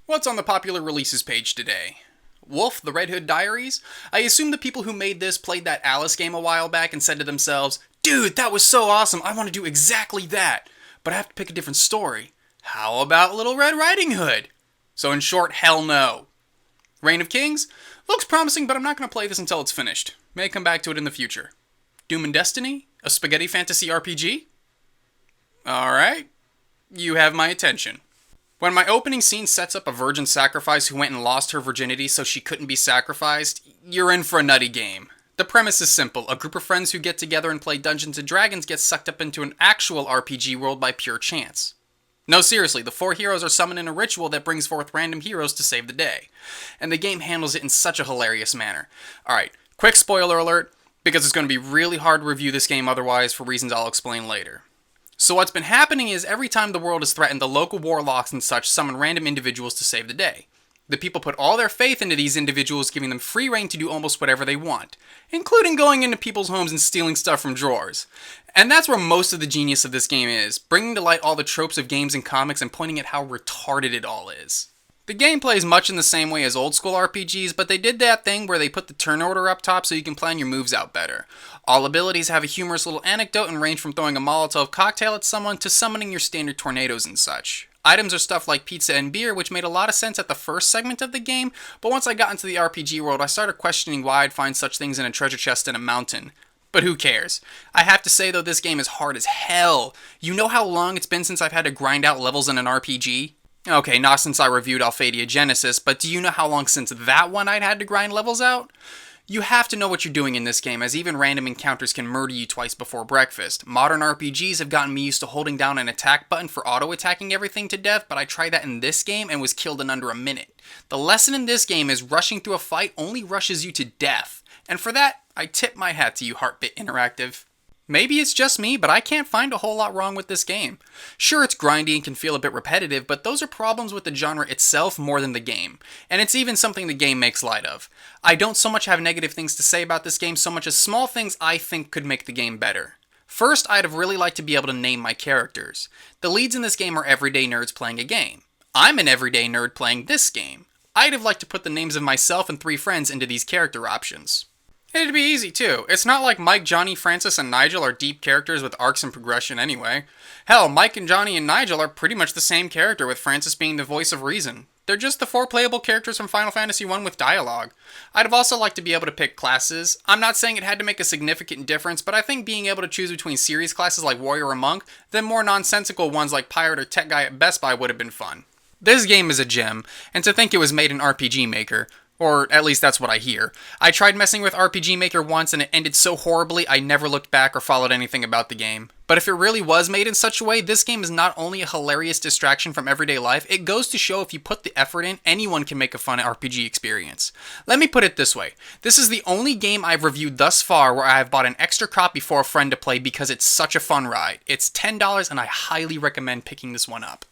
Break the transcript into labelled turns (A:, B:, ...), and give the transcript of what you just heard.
A: What's on the popular releases page today? Wolf, the Red Hood Diaries? I assume the people who made this played that Alice game a while back and said to themselves, "Dude, that was so awesome, I want to do exactly that, but I have to pick a different story. How about Little Red Riding Hood?" So in short, hell no. Reign of Kings? Looks promising, but I'm not going to play this until it's finished. May come back to it in the future. Doom and Destiny? A spaghetti fantasy RPG? Alright, you have my attention. When my opening scene sets up a virgin sacrifice who went and lost her virginity so she couldn't be sacrificed, you're in for a nutty game. The premise is simple. A group of friends who get together and play Dungeons & Dragons get sucked up into an actual RPG world by pure chance. No, seriously, the 4 heroes are summoned in a ritual that brings forth random heroes to save the day. And the game handles it in such a hilarious manner. Alright, quick spoiler alert, because it's going to be really hard to review this game otherwise for reasons I'll explain later. So what's been happening is every time the world is threatened, the local warlocks and such summon random individuals to save the day. The people put all their faith into these individuals, giving them free reign to do almost whatever they want, including going into people's homes and stealing stuff from drawers. And that's where most of the genius of this game is, bringing to light all the tropes of games and comics and pointing at how retarded it all is. The gameplay is much in the same way as old school RPGs, but they did that thing where they put the turn order up top so you can plan your moves out better. All abilities have a humorous little anecdote and range from throwing a Molotov cocktail at someone to summoning your standard tornadoes and such. Items are stuff like pizza and beer, which made a lot of sense at the first segment of the game, but once I got into the RPG world, I started questioning why I'd find such things in a treasure chest in a mountain. But who cares? I have to say though, this game is hard as hell. You know how long it's been since I've had to grind out levels in an RPG? Okay, not since I reviewed Alphadia Genesis, but do you know how long since that one I'd had to grind levels out? You have to know what you're doing in this game, as even random encounters can murder you twice before breakfast. Modern RPGs have gotten me used to holding down an attack button for auto-attacking everything to death, but I tried that in this game and was killed in under a minute. The lesson in this game is rushing through a fight only rushes you to death, and for that, I tip my hat to you, Heartbit Interactive. Maybe it's just me, but I can't find a whole lot wrong with this game. Sure, it's grindy and can feel a bit repetitive, but those are problems with the genre itself more than the game. And it's even something the game makes light of. I don't so much have negative things to say about this game so much as small things I think could make the game better. First, I'd have really liked to be able to name my characters. The leads in this game are everyday nerds playing a game. I'm an everyday nerd playing this game. I'd have liked to put the names of myself and 3 friends into these character options. It'd be easy too. It's not like Mike, Johnny, Francis, and Nigel are deep characters with arcs and progression anyway. Hell, Mike and Johnny and Nigel are pretty much the same character, with Francis being the voice of reason. They're just the 4 playable characters from Final Fantasy I with dialogue. I'd have also liked to be able to pick classes. I'm not saying it had to make a significant difference, but I think being able to choose between series classes like Warrior or Monk, then more nonsensical ones like Pirate or Tech Guy at Best Buy would have been fun. This game is a gem, and to think it was made in RPG Maker, or at least that's what I hear. I tried messing with RPG Maker once and it ended so horribly I never looked back or followed anything about the game. But if it really was made in such a way, this game is not only a hilarious distraction from everyday life, it goes to show if you put the effort in, anyone can make a fun RPG experience. Let me put it this way. This is the only game I've reviewed thus far where I have bought an extra copy for a friend to play because it's such a fun ride. It's $10 and I highly recommend picking this one up.